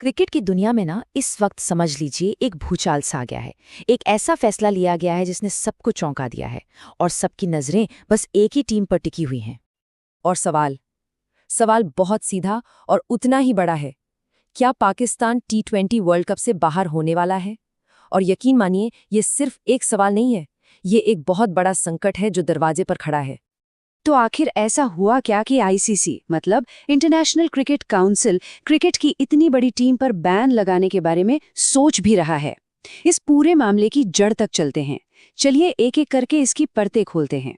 Cricket की दुनिया में ना इस वक्त समझ लीजिए एक भूचाल सा आ गया है। एक ऐसा फैसला लिया गया है जिसने सबको चौंका दिया है और सबकी नजरें बस एक ही टीम पर टिकी हुई हैं। और सवाल सवाल बहुत सीधा और उतना ही बड़ा है। क्या पाकिस्तान T20 वर्ल्ड कप से बाहर होने वाला है? और यकीन मानिए, ये सिर्फ एक सवाल नहीं है, ये एक बहुत बड़ा संकट है जो दरवाजे पर खड़ा है। तो आखिर ऐसा हुआ क्या कि आईसीसी मतलब इंटरनेशनल क्रिकेट काउंसिल क्रिकेट की इतनी बड़ी टीम पर बैन लगाने के बारे में सोच भी रहा है? इस पूरे मामले की जड़ तक चलते हैं। चलिए एक एक करके इसकी परतें खोलते हैं।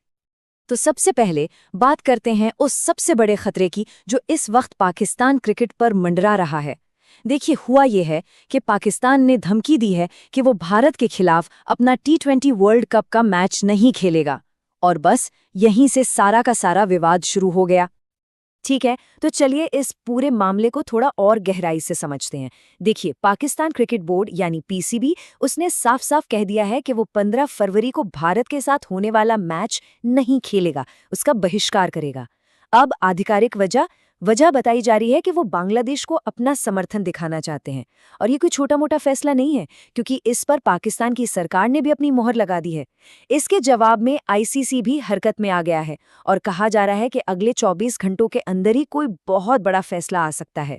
तो सबसे पहले बात करते हैं उस सबसे बड़े खतरे की जो इस वक्त पाकिस्तान क्रिकेट पर मंडरा रहा है। देखिए, हुआ ये है कि पाकिस्तान ने धमकी दी है कि वो भारत के खिलाफ अपना T20 वर्ल्ड कप का मैच नहीं खेलेगा। और बस यहीं से सारा का सारा विवाद शुरू हो गया। ठीक है, तो चलिए इस पूरे मामले को थोड़ा और गहराई से समझते हैं। देखिए, पाकिस्तान क्रिकेट बोर्ड यानी पीसीबी उसने साफ साफ कह दिया है कि वो 15 फरवरी को भारत के साथ होने वाला मैच नहीं खेलेगा, उसका बहिष्कार करेगा। अब आधिकारिक वजह बताई जा रही है कि वो बांग्लादेश को अपना समर्थन दिखाना चाहते हैं। और ये कोई छोटा मोटा फैसला नहीं है, क्योंकि इस पर पाकिस्तान की सरकार ने भी अपनी मोहर लगा दी है। इसके जवाब में आईसीसी भी हरकत में आ गया है और कहा जा रहा है कि अगले 24 घंटों के अंदर ही कोई बहुत बड़ा फैसला आ सकता है।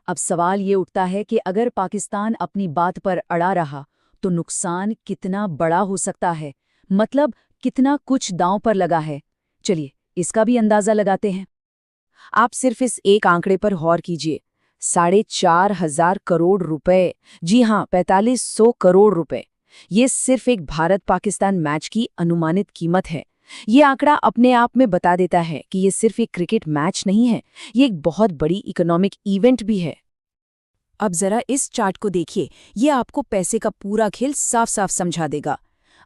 अब सवाल ये उठता है कि अगर पाकिस्तान अपनी बात पर अड़ा रहा तो नुकसान कितना बड़ा हो सकता है, मतलब कितना कुछ दांव पर लगा है। चलिए इसका भी अंदाजा लगाते हैं। आप सिर्फ इस एक आंकड़े पर गौर कीजिए, 4,500 करोड़ रुपए। जी हाँ, 4,500 करोड़ रुपए। ये सिर्फ एक भारत पाकिस्तान मैच की अनुमानित कीमत है। ये आंकड़ा अपने आप में बता देता है कि ये सिर्फ एक क्रिकेट मैच नहीं है, ये एक बहुत बड़ी इकोनॉमिक इवेंट भी है। अब जरा इस चार्ट को देखिए, ये आपको पैसे का पूरा खेल साफ साफ समझा देगा।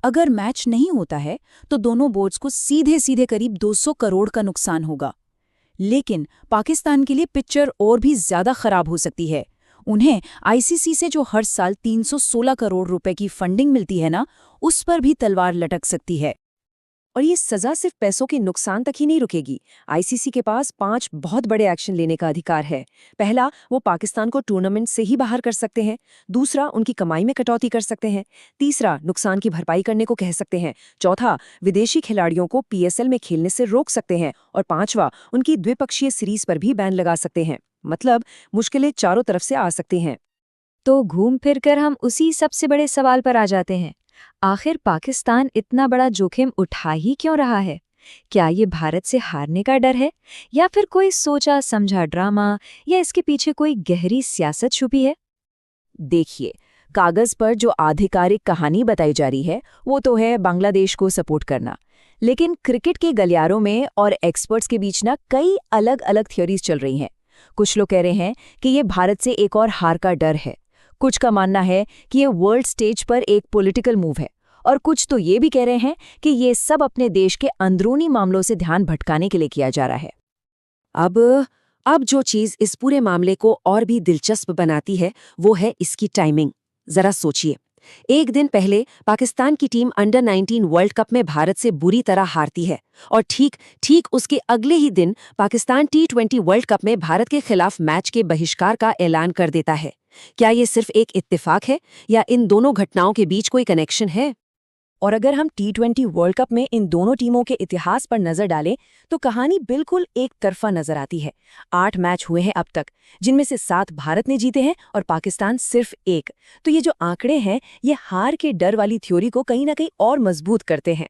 अगर मैच नहीं होता है तो दोनों बोर्ड्स को सीधे सीधे करीब 200 करोड़ का नुकसान होगा। लेकिन पाकिस्तान के लिए पिक्चर और भी ज्यादा खराब हो सकती है। उन्हें आईसीसी से जो हर साल 316 करोड़ रुपए की फंडिंग मिलती है ना, उस पर भी तलवार लटक सकती है। और ये सजा सिर्फ पैसों के नुकसान तक ही नहीं रुकेगी। आईसीसी के पास 5 बहुत बड़े एक्शन लेने का अधिकार है। पहला, वो पाकिस्तान को टूर्नामेंट से ही बाहर कर सकते हैं। दूसरा, उनकी कमाई में कटौती कर सकते हैं। तीसरा, नुकसान की भरपाई करने को कह सकते हैं। चौथा, विदेशी खिलाड़ियों को पीएसएल में खेलने से रोक सकते हैं। और पांचवा, उनकी द्विपक्षीय सीरीज पर भी बैन लगा सकते हैं। मतलब मुश्किलें चारों तरफ से आ सकती हैं। तो घूम फिर कर हम उसी सबसे बड़े सवाल पर आ जाते हैं, आखिर पाकिस्तान इतना बड़ा जोखिम उठा ही क्यों रहा है? क्या ये भारत से हारने का डर है, या फिर कोई सोचा समझा ड्रामा, या इसके पीछे कोई गहरी सियासत छुपी है? देखिए, कागज पर जो आधिकारिक कहानी बताई जा रही है वो तो है बांग्लादेश को सपोर्ट करना। लेकिन क्रिकेट के गलियारों में और एक्सपर्ट्स के बीच ना कई अलग अलग थ्योरीज चल रही हैं। कुछ लोग कह रहे हैं कि ये भारत से एक और हार का डर है। कुछ का मानना है कि ये वर्ल्ड स्टेज पर एक पॉलिटिकल मूव है। और कुछ तो ये भी कह रहे हैं कि ये सब अपने देश के अंदरूनी मामलों से ध्यान भटकाने के लिए किया जा रहा है। अब जो चीज इस पूरे मामले को और भी दिलचस्प बनाती है वो है इसकी टाइमिंग। जरा सोचिए, एक दिन पहले पाकिस्तान की टीम अंडर 19 वर्ल्ड कप में भारत से बुरी तरह हारती है और ठीक उसके अगले ही दिन पाकिस्तान T20 वर्ल्ड कप में भारत के खिलाफ मैच के बहिष्कार का ऐलान कर देता है। क्या ये सिर्फ एक इत्तेफाक है या इन दोनों घटनाओं के बीच कोई कनेक्शन है? और अगर हम T20 वर्ल्ड कप में इन दोनों टीमों के इतिहास पर नजर डालें तो कहानी बिल्कुल एक तरफा नजर आती है। 8 मैच हुए हैं अब तक, जिनमें से 7 भारत ने जीते हैं और पाकिस्तान सिर्फ 1। तो ये जो आंकड़े हैं, ये हार के डर वाली थ्योरी को कहीं ना कहीं और मजबूत करते हैं।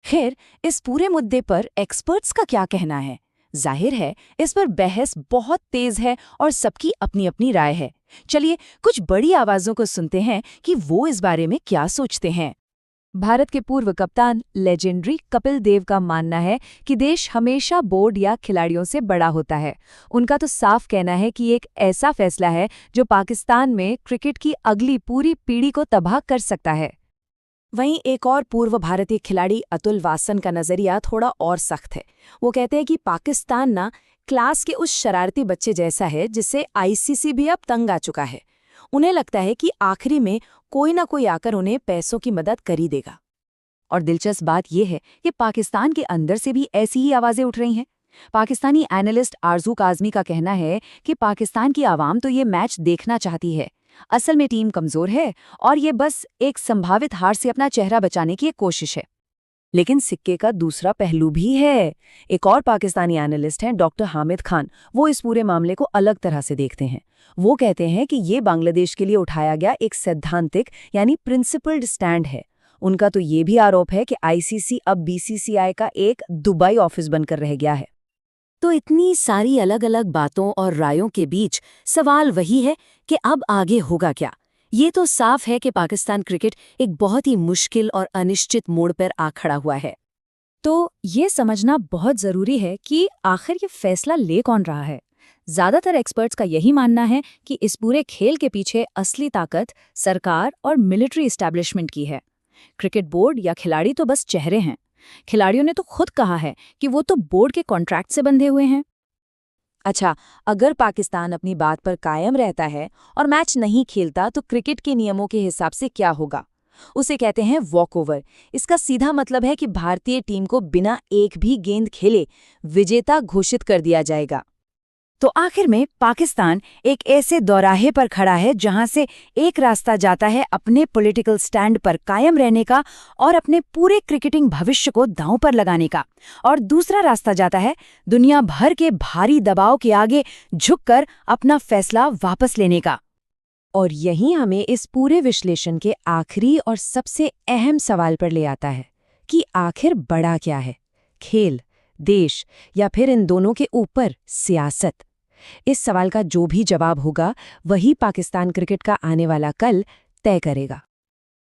खैर, इस पूरे मुद्दे पर एक्सपर्ट्स का क्या कहना है? जाहिर है इस पर बहस बहुत तेज है और सबकी अपनी अपनी राय है। चलिए कुछ बड़ी आवाजों को सुनते हैं कि वो इस बारे में क्या सोचते हैं। भारत के पूर्व कप्तान लेजेंडरी कपिल देव का मानना है कि देश हमेशा बोर्ड या खिलाड़ियों से बड़ा होता है। उनका तो साफ कहना है कि एक ऐसा फैसला है जो पाकिस्तान में क्रिकेट की अगली पूरी पीढ़ी को तबाह कर सकता है। वहीं एक और पूर्व भारतीय खिलाड़ी अतुल वासन का नजरिया थोड़ा और सख्त है। वो कहते हैं कि पाकिस्तान ना क्लास के उस शरारती बच्चे जैसा है जिससे आईसीसी भी अब तंग आ चुका है। उन्हें लगता है कि आखिरी में कोई ना कोई आकर उन्हें पैसों की मदद कर ही देगा। और दिलचस्प बात यह है कि पाकिस्तान के अंदर से भी ऐसी ही आवाजें उठ रही हैं। पाकिस्तानी एनालिस्ट आरजू काज़मी का कहना है कि पाकिस्तान की आवाम तो ये मैच देखना चाहती है। असल में टीम कमज़ोर है और ये बस एक संभावित हार से अपना चेहरा बचाने की एक कोशिश है। लेकिन सिक्के का दूसरा पहलू भी है। एक और पाकिस्तानी एनालिस्ट हैं डॉक्टर हामिद खान, वो इस पूरे मामले को अलग तरह से देखते हैं। वो कहते हैं कि ये बांग्लादेश के लिए उठाया गया एक सैद्धांतिक यानी प्रिंसिपल्ड स्टैंड है। उनका तो ये भी आरोप है कि आईसीसी अब बीसीसीआई का एक दुबई ऑफिस बनकर रह गया है। तो इतनी सारी अलग अलग बातों और रायों के बीच सवाल वही है कि अब आगे होगा क्या। ये तो साफ है कि पाकिस्तान क्रिकेट एक बहुत ही मुश्किल और अनिश्चित मोड़ पर आ खड़ा हुआ है। तो ये समझना बहुत ज़रूरी है कि आखिर ये फैसला ले कौन रहा है। ज़्यादातर एक्सपर्ट्स का यही मानना है कि इस पूरे खेल के पीछे असली ताकत सरकार और मिलिट्री इस्टेब्लिशमेंट की है। क्रिकेट बोर्ड या खिलाड़ी तो बस चेहरे हैं। खिलाड़ियों ने तो खुद कहा है कि वो तो बोर्ड के कॉन्ट्रैक्ट से बंधे हुए हैं। अच्छा, अगर पाकिस्तान अपनी बात पर कायम रहता है और मैच नहीं खेलता तो क्रिकेट के नियमों के हिसाब से क्या होगा? उसे कहते हैं वॉकओवर। इसका सीधा मतलब है कि भारतीय टीम को बिना एक भी गेंद खेले विजेता घोषित कर दिया जाएगा। तो आखिर में पाकिस्तान एक ऐसे दौराहे पर खड़ा है जहां से एक रास्ता जाता है अपने पॉलिटिकल स्टैंड पर कायम रहने का और अपने पूरे क्रिकेटिंग भविष्य को दांव पर लगाने का, और दूसरा रास्ता जाता है दुनिया भर के भारी दबाव के आगे झुककर अपना फैसला वापस लेने का। और यही हमें इस पूरे विश्लेषण के आखिरी और सबसे अहम सवाल पर ले आता है कि आखिर बड़ा क्या है, खेल, देश या फिर इन दोनों के ऊपर सियासत? इस सवाल का जो भी जवाब होगा वही पाकिस्तान क्रिकेट का आने वाला कल तय करेगा।